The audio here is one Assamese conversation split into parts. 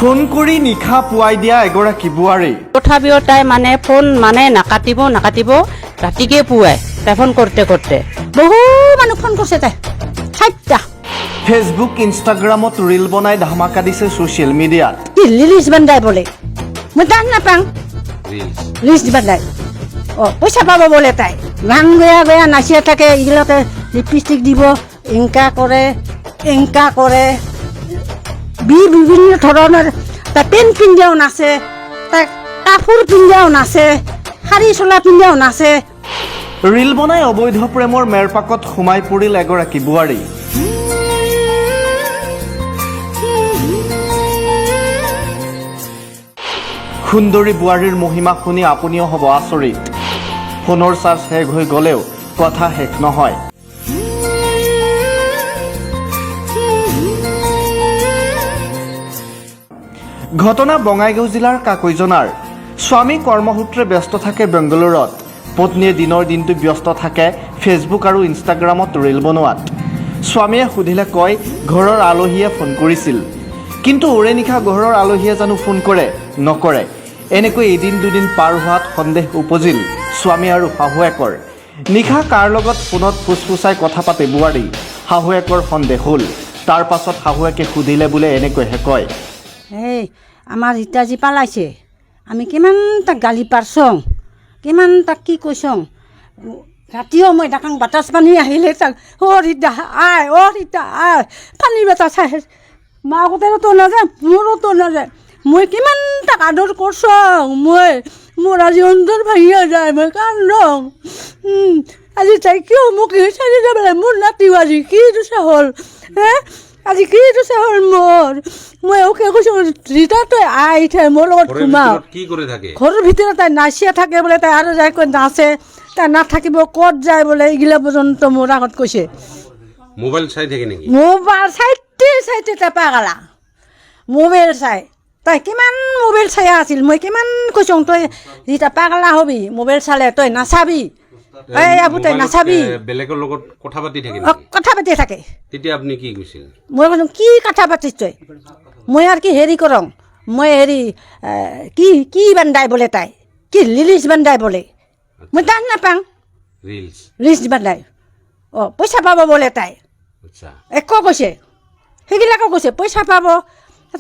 ফোন কৰি নিশা পুৱাই দিয়া এগৰাকী বোৱাৰী তথাপিও তাই মানে ফোন মানে নাকাটিব ৰাতিকে পুৱাই তাই ফোন কৰতে বহু মানুহ ফোন কৰছে তাই 60টা ফেচবুক ইনষ্টাগ্ৰামত ৰীল বনাই ধামাকা দিছে ছ'চিয়েল মিডিয়াত কি রিলিজ বান্ধাই বলে মই তাক নাপাং রিলিজ বান্ধাই পয়সা পাব বলে তাই গান গয়া নাচিয়ে থাকে এগুলোতে লিপস্টিক দিব এংকা করে বিভিন্ন ধরনের তাই পেন পিন্ধাও নাচে তাই কাপোৰ পিন্ধাও নাচে শাড়ী চোলা পিন্ধাও নাচে ৰীল বনাই অবৈধ প্ৰেমৰ মেৰপাকত সোমাই পৰিল এগৰাকী বোৱাৰী সুন্দৰী বোৱাৰীৰ মহিমা শুনি আপুনিও হ'ব আচৰিত ফোনৰ চাৰ্জ শেষ হৈ গ'লেও কথা শেষ নহয় ঘটনা বঙাইগাঁও জিলাৰ কাকৈজনাৰ স্বামী কৰ্মসূত্ৰে ব্যস্ত থাকে বেংগালুৰুত পত্নীয়ে দিনৰ দিনটো ব্যস্ত থাকে ফেচবুক আৰু ইনষ্টাগ্ৰামত ৰীল বনোৱাত স্বামীয়ে সুধিলে কয় ঘৰৰ আলহীয়ে ফোন কৰিছিল কিন্তু ওৰে নিশা ঘৰৰ আলহীয়ে জানো ফোন কৰে নকৰে এনেকৈ এদিন দুদিন পাৰ হোৱাত সন্দেহ উপজিল স্বামী আৰু শাহুৱেকৰ নিশা কাৰ লগত ফোনত ফুচফুচাই কথা পাতে বোৱাৰী শাহুৱেকৰ সন্দেহ হ'ল তাৰ পাছত শাহুৱেকে সুধিলে বোলে এনেকৈহে কয় এই আমাৰ ৰীতাজী পালাইছে আমি কিমান তাক গালি পাৰছং কিমান তাক কি কৈছং ৰাতিও মই ডাকাং বাতাস পানী আহিলে তাক ৰীতা আয় ৰীতা আয় পানী বাতাস চাই মাকহঁতেতো নাযায় মোৰোতো নাযায় মই কিমান তাক আদৰ কৰছং মোৰ আজি অন্তৰ ভাঙিয়া যায় মই কান্দং আজি তাই কিয় মোক চাৰি যাবলৈ মোৰ নাতিও আজি কি দোষা হ'ল আজি কি দোষা হ'ল মোৰ মই ওকে কৈছোঁ ৰীতা তই আই থাই মোৰ লগত ঘুমাও কি কৰি থাকে ঘৰৰ ভিতৰত তাই নাচিয়া থাকে বোলে তাই আৰু যাই কৈ নাচে তাই নাথাকিব ক'ত যায় বোলে এইগিলা পৰ্যন্ত মোৰ আগত কৈছে মোবাইল চাই থাকে নেকি মোবাইল চাইতে তাই পাগলা মোবাইল চাই তাই কিমান মোবাইল চাই আছিল মই কিমান কৈছোঁ তই ৰীতা পাগলা হবি মোবাইল চালে তই নাচাবি এই আবু তই নাচাবি বেলেগৰ লগত কথা পাতি থাকে কথা পাতি থাকে তেতিয়া আপুনি কি কৈছিল মই কৈছোঁ কি কথা পাতিছ তই মই আৰু কি হেৰি কৰং মই হেৰি কি বান্ধাই বোলে তাই কি ৰিলিজ বান্ধাই বোলে মই তাক নাপাং ৰিলিজ বান্ধাই পইচা পাব বোলে তাই একো কৈছে সেইবিলাকো কৈছে পইচা পাব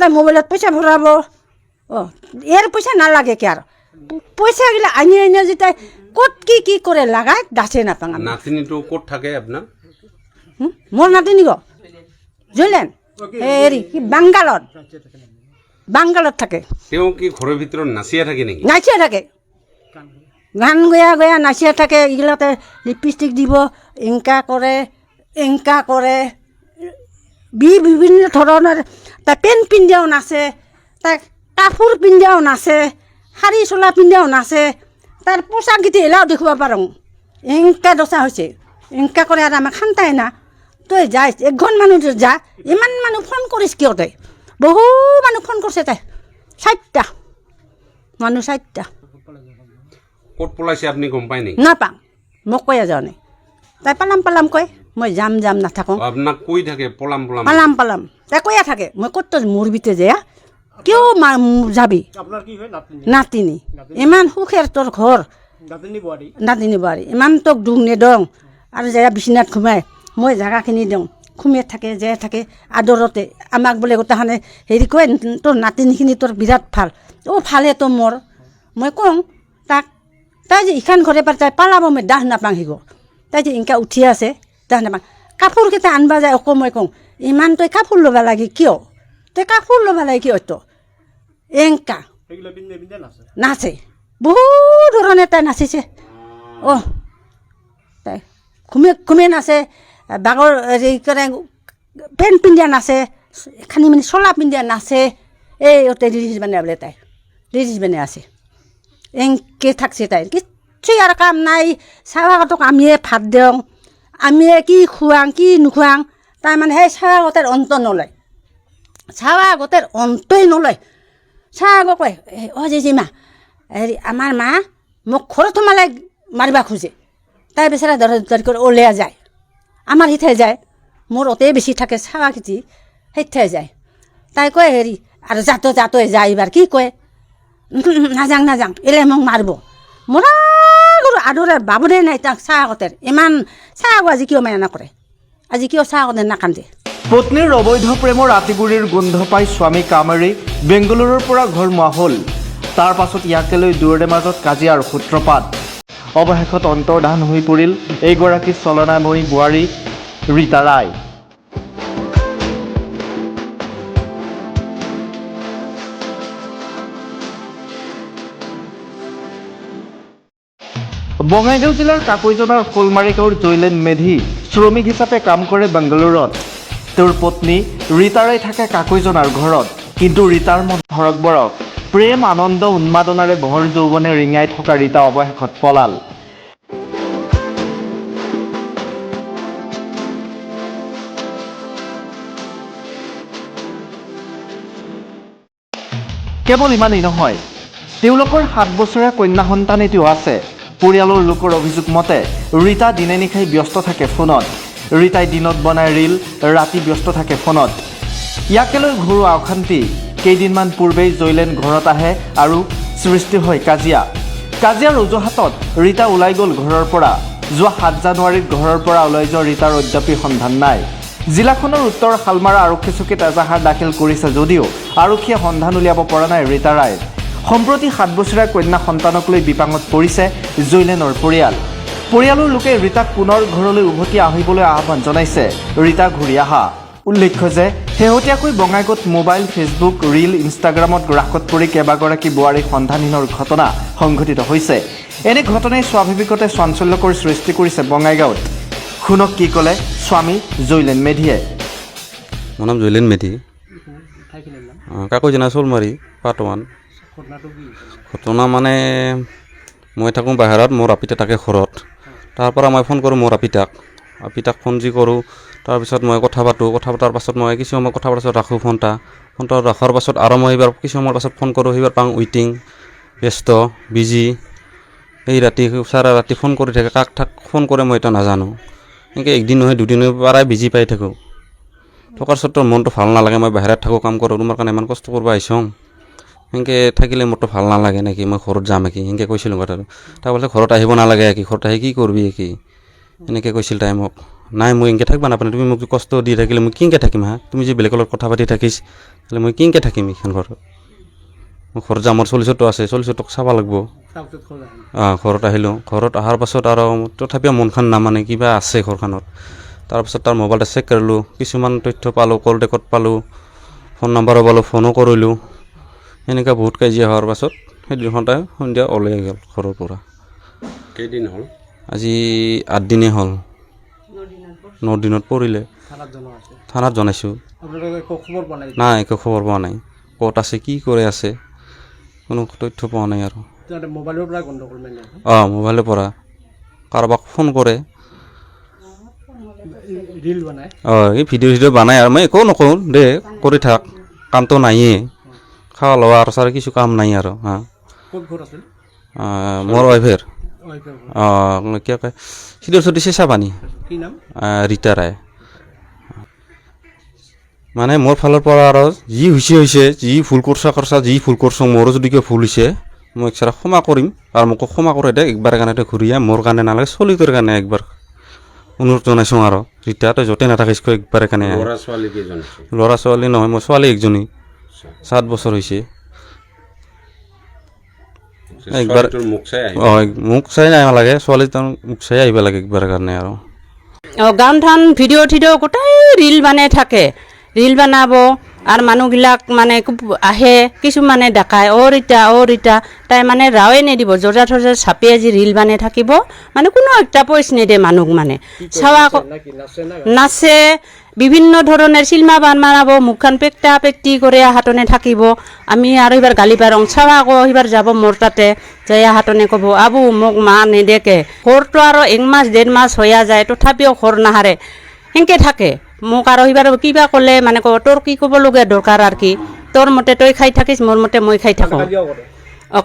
তাই মোবাইলত পইচা ভৰাব ইয়াৰ পইচা নালাগে কি আৰু পইচাগিলা আনি যদি তাই ক'ত কি কৰে লাগাই দাচে নাপাং নাতিনীটো ক'ত থাকে আপোনাৰ মোৰ নাতিনী গ জুলেন হেৰি কি বাংগালত থাকে তেওঁ কি ঘৰৰ ভিতৰত নাচিয়া থাকে নেকি নাচিয়া থাকে গান গয়া নাচিয়া থাকে এইগিলাতে লিপষ্টিক দিব এংকা কৰে বিভিন্ন ধৰণৰ তাই পেন পিন্ধাও নাচে তাই কাপোৰ পিন্ধাও নাচে শাড়ী চোলা পিন্ধাও নাচে তাৰ পোচাক গীতি এলাও দেখিব পাৰোঁ এংকা দচা হৈছে এংকা কৰে আৰু আমাক শান্তাই না তই যাই একঘন মানুহ যা ইমান মানুহ ফোন কৰিছ কিয় তই বহু মানুহ ফোন কৰিছে তাই 60টা মানুহ 60টা ক'ত পলাইছে আপুনি গম পায় নেকি নাপাওঁ মোক কৈয়া যোৱা নাই তাই পালাম কয় মই যাম নাথাকোঁ আপোনাক কৈ থাকে পলাম তাই কৈয়া থাকে মই ক'ত মোৰ ভিতৰত যে কিয় যাবি নাতিনী ইমান সুখেৰ তোৰ ঘৰ নাতিনী বোৱাৰী ইমান তোক দুখ নেদং আৰু জেগা বিচনাত ঘুমাই মই জেগাখিনি দিওঁ ঘুমিয়ে থাকে জীয়াই থাকে আদৰতে আমাক বোলে গোটেইখনে হেৰি কয় তোৰ নাতিনীখিনি তোৰ বিৰাট ভাল ভালে তো মোৰ মই কওঁ তাক তাই যে ইখান ঘৰে পাৰ তাই পালাব মই দাহ নাপাং শিকো তাই যে ইনকা উঠি আছে দাহ নাপাং কাপোৰকেইটা আনবা যায় আকৌ মই কওঁ ইমান তই কাপোৰ ল'ব লাগে কিয় তো এংকা নাচে বহু ধৰণে তাই নাচিছে তাই ঘুমে নাচে বাগৰ হেৰি কৰে পেণ্ট পিন্ধা নাচে খানি মানে চোলা পিন্ধা নাচে এই ৰিলিজ বানে বোলে তাই ৰিলিজ বানে আছে এংকে থাকছে তাই কিছু আৰু কাম নাই চাহাহঁতক আমিয়ে ভাত দিওঁ আমিয়ে কি খুৱাং কি নোখোৱাং তাই মানে সেই চাহাগতেৰ অন্ত নলয় চাহাগতেৰ অন্তই নলয় চাহাগ কয় জেজীমা হেৰি আমাৰ মা মোক ঘৰত সোমালে মাৰিব খোজে তাই বেচেৰা দৰকাৰী কৰি ওলাই যায় আমাৰ সিঠাই যায় মোৰ অতে বেছি থাকে চাৱা খেতি সেইঠাই যায় তাই কয় হেৰি আৰু যাতো যায় এইবাৰ কি কয় নাযাং এলে মোক মাৰিব মৰা গৰু আদৰে বাবুৰে নাই তাক চাহ আগতে ইমান চাহ আগো আজি কিয় মায়া নকৰে আজি কিয় চাহ আগতে নাকান্দে পত্নীৰ অবৈধ প্ৰেমৰ আতিগুৰিৰ গোন্ধ পাই স্বামী কাম এৰি বেংগালুৰুৰ পৰা ঘৰ মোৱা হ'ল তাৰ পাছত ইয়াকে লৈ দুয়োৰে মাজত কাজিয়াৰ সূত্ৰপাত অৱশেষত অন্তৰ্ধান হৈ পৰিল এইগৰাকী চলনাময়ী বোৱাৰী ৰীতা ৰায় বঙাইগাঁও জিলাৰ কাকৈজনাৰ শোলমাৰী গাঁৱৰ জৈলেন মেধি শ্ৰমিক হিচাপে কাম কৰে বেংগালুৰুত তেওঁৰ পত্নী ৰীতা ৰায় থাকে কাকৈজনাৰ ঘৰত কিন্তু ৰীতাৰ মন ধৰক বৰক প্ৰেম আনন্দ উন্মাদনাৰে বহৰ যৌৱনে ৰিঙাই থকা ৰীতা অৱশেষত পলাল কেৱল ইমানেই নহয় তেওঁলোকৰ 7 বছৰীয়া কন্যা সন্তান এটিও আছে পৰিয়ালৰ লোকৰ অভিযোগ মতে ৰীতা দিনে নিশাই ব্যস্ত থাকে ফোনত ৰীতাই দিনত বনাই ৰীল ৰাতি ব্যস্ত থাকে ফোনত ইয়াকে লৈ ঘৰুৱা অশান্তি কেইদিনমান পূৰ্বেই জৈলেন ঘৰত আহে আৰু সৃষ্টি হয় কাজিয়াৰ অজুহাতত ৰীতা ওলাই গ'ল ঘৰৰ পৰা যোৱা 7 জানুৱাৰীত ঘৰৰ পৰা ওলাই যোৱা ৰীতাৰ অদ্যাপি সন্ধান নাই জিলাখনৰ উত্তৰ শালমাৰা আৰক্ষী চকীত এজাহাৰ দাখিল কৰিছে যদিও আৰক্ষীয়ে সন্ধান উলিয়াব পৰা নাই ৰীতা ৰায় সম্প্ৰতি 7 বছৰীয়া কন্যা সন্তানক লৈ বিপাঙত পৰিছে জৈলেনৰ পৰিয়ালৰ লোকে ৰীতাক পুনৰ ঘৰলৈ উভতি আহিবলৈ আহ্বান জনাইছে ৰীতা ঘূৰি আহা উল্লেখ্য যে শেহতীয়াকৈ বঙাইগাঁৱত মোবাইল ফেচবুক ৰীল ইনষ্টাগ্ৰামত গ্ৰাসত পৰি কেইবাগৰাকী বোৱাৰীৰ সন্ধানহীনৰ ঘটনা সংঘটিত হৈছে এনে ঘটনাই স্বাভাৱিকতে চাঞ্চল্যকৰ সৃষ্টি কৰিছে বঙাইগাঁৱত শুনক কি ক'লে স্বামী জৈলেন মেধিয়ে মোৰ নাম জৈলেন মেধি কাকৈজনা শোলমাৰী পাৰ্ট 1 ঘটনা মানে মই থাকোঁ বাহিৰত মোৰ আপিতা থাকে ঘৰত তাৰ পৰা মই ফোন কৰোঁ মোৰ আপিতাক ফোন যি কৰোঁ তাৰপিছত মই কথা পতাৰ পাছত মই কিছু সময় কথা পতাৰ পাছত ৰাখোঁ ফোনটা ৰাখাৰ পাছত আৰু মই এইবাৰ কিছু সময়ৰ পাছত ফোন কৰোঁ সেইবাৰ পাওঁ ৱেইটিং ব্যস্ত বিজি এই ৰাতি চাৰা ৰাতি ফোন কৰি থাকে কাক ফোন কৰে মই এটা নাজানো এনেকৈ একদিন নহয় দুদিন পৰাই বিজি পাই থাকোঁ থকাৰ স্বত্বেও মনটো ভাল নালাগে মই বাহিৰত থাকোঁ কাম কৰোঁ তোমাৰ কাৰণে ইমান কষ্ট কৰিব আহিছোঁ সেনেকৈ থাকিলে মোৰতো ভাল নালাগে নেকি মই ঘৰত যাম নেকি সেনেকৈ কৈছিলোঁ কথাটো তাৰ কৈছে ঘৰত আহিব নালাগে ঘৰত আহি কি কৰবি এনেকৈ কৈছিল তাই মোক নাই মই এনেকৈ থাকিব নাপানে তুমি মোক কষ্ট দি থাকিলে মই কিনকৈ থাকিম তুমি যি বেলেগৰ লগত কথা পাতি থাকিছ তাহলে মই কিনকৈ থাকিম এইখন ঘৰত মই ঘৰত যাম মোৰ 40 আছে 40 চাব লাগিব ঘৰত আহিলোঁ ঘৰত অহাৰ পাছত আৰু তথাপিও মনখন নামানে কিবা আছে ঘৰখনত তাৰপাছত তাৰ মোবাইলটা চেক কৰিলোঁ কিছুমান তথ্য পালোঁ কল ৰেকৰ্ড পালোঁ ফোন নাম্বাৰো পালোঁ ফোনো কৰিলোঁ এনেকৈ বহুত কাজিয়া হোৱাৰ পাছত সেইদিনাখন তাই সন্ধিয়া ওলাই গ'ল ঘৰৰ পৰা কেইদিন হ'ল আজি 8 দিনেই হ'ল 9 দিনত পৰিলে থানাত জনাইছোঁ নাই একো খবৰ পোৱা নাই ক'ত আছে কি কৰি আছে কোনো তথ্য পোৱা নাই আৰু মোবাইলৰ পৰা কাৰোবাক ফোন কৰে এই ভিডিঅ' বনাই আৰু মই একো নকওঁ দে কৰি থাক কামটো নাইয়ে খাওয়া লোৱা আৰু কিছু কাম নাই আৰু মোৰ ৱাইফেৰ কিয় কয় সিহঁতৰ চুটি চেঁচা পানী ৰীতা ৰায় মানে মোৰ ফালৰ পৰা আৰু যি হৈছে যি ভুল কৰছা যি ভুল কৰছোঁ মোৰো যদি কিয় ভুল হৈছে মই একচাৰা ক্ষমা কৰিম আৰু মোকো ক্ষমা কৰে দে একবাৰ কাৰণে ঘূৰি আহ মোৰ কাৰণে নালাগে চলিটোৰ কাৰণে একবাৰ অনুৰোধ জনাইছোঁ আৰু ৰীতা তই য'তে নাথাকিছ একবাৰ কাৰণে ল'ৰা ছোৱালী নহয় মোৰ ছোৱালী একজনী 7 বছৰ হৈছে একবাৰ মোক চাই নালাগে ছোৱালী মোক চাই আহিব লাগে একবাৰ কাৰণে আৰু গান ধান ভিডিঅ' গোটেই ৰীল বনাই থাকে ৰীল বনাব আৰু মানুহবিলাক মানে আহে কিছুমানে দেখায় অ' ৰীতা তাই মানে ৰাৱে নিদিব জৰ্জা থৰ্জা চাপি আজি ৰীল বনাই থাকিব মানে কোনো একটা পইচা নিদিয়ে মানুহক মানে চাৱা নাচে বিভিন্ন ধৰণৰ চিনেমা বনাব মুখখন পেকটি কৰি হাতনে থাকিব আমি আৰু এইবাৰ গালি পাৰোঁ চাৱা আকৌ এইবাৰ যাব মোৰ তাতে যাই হাতনে ক'ব আবু মোক মা নেদেকে ঘৰটো আৰু 1 মাস 1.5 মাস হৈয়া যায় তথাপিও ঘৰ নাহাৰে সেনেকৈ থাকে মোক আৰু এইবাৰ কিবা ক'লে মানে ক'ব তোৰ কি ক'বলগীয়া দৰকাৰ আৰু কি তোৰ মতে তই খাই থাকিছ মোৰ মতে মই খাই থাকোঁ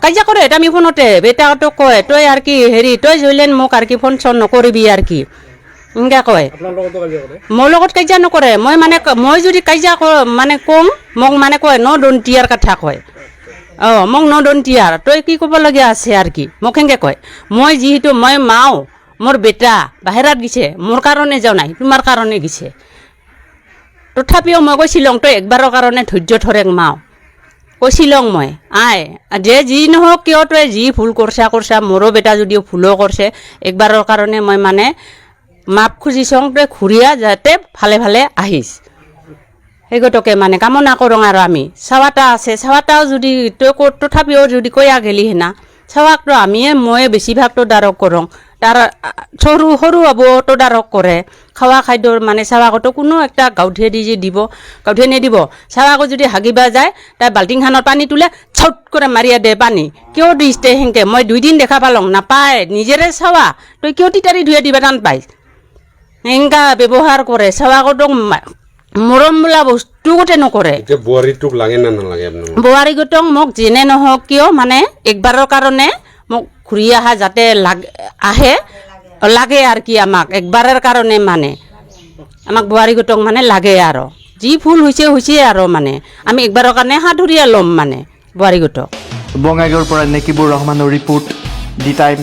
কাজিয়া কৰে এটা আমি ফোনতে বেটাটো কয় তই আৰু কি তই জৈলেন মোক আৰু কি ফোন চন নকৰিবি আৰু কি এনেকৈ কয় মোৰ লগত কাজিয়া নকৰে মই যদি কাজিয়া মানে কম মোক মানে কয় ন দন্তীয়াৰ কথা কয় মোক ন দন্তীয়াৰ তই কি ক'বলগীয়া আছে আৰু কি মোক সেনেকৈ কয় মই যিহেতু মই মাও মোৰ বেটা বাহিৰত গিছে মোৰ কাৰণে যোৱা নাই তোমাৰ কাৰণে গিছে তথাপিও মই কৈছিলং তই একবাৰৰ কাৰণে ধৈৰ্য ধৰে মাও কৈছিলং মই যে যি নহওক কিয় তই যি ভুল কৰছা মোৰো বেটা যদিও ভুলো কৰিছে একবাৰৰ কাৰণে মই মানে মাপ খুজিছং তই ঘূৰিয়া যাতে ভালে ভালে আহিছ সেই গতকে মানে কামনা কৰোঁ আৰু আমি চাৱাটা আছে চাৱাটাও যদি তই তথাপিও যদি কয়া গেলি হেনা চাৱাকটো মই বেছিভাগ তদাৰক কৰোঁ তাৰ সৰু সৰু হ'ব তদাৰক কৰে খোৱা খাদ্যৰ মানে চাৱাকতো কোনো একটা গাঁঠে দি যে দিব গাঁঠে নিদিব চাৱাকো যদি হাগিবা যায় তাই বাল্টিংখানত পানী তোলে চট কৰে মাৰিয়া দে পানী কিয় দিছে সেনেকৈ মই 2 দিন দেখা পালং নাপায় নিজেৰে চাৱা তই কিয় তিতাৰি ধুই দিবা টান পাইছ এনেকা ব্যৱহাৰ কৰে চাৱাকতো মৰম বোলা বস্তু গোটে নকৰে এতিয়া বোৱাৰীটোক লাগে না নালাগে আপোনাৰ বোৱাৰীগতক মোক যেনে নহওক কিয় মানে একবাৰৰ কাৰণে মোক ঘূৰি অহা যাতে আহে লাগে আৰু কি আমাক একবাৰৰ কাৰণে মানে আমাক বোৱাৰীগতক মানে লাগে আৰু যি ভুল হৈছে আৰু মানে আমি একবাৰৰ কাৰণে সাঁতুৰিয়া ল'ম মানে বোৱাৰীগতক বঙাইগাঁৱৰ পৰা নেকিবুৰ ৰহমানৰ ৰিপৰ্ট দি টাইম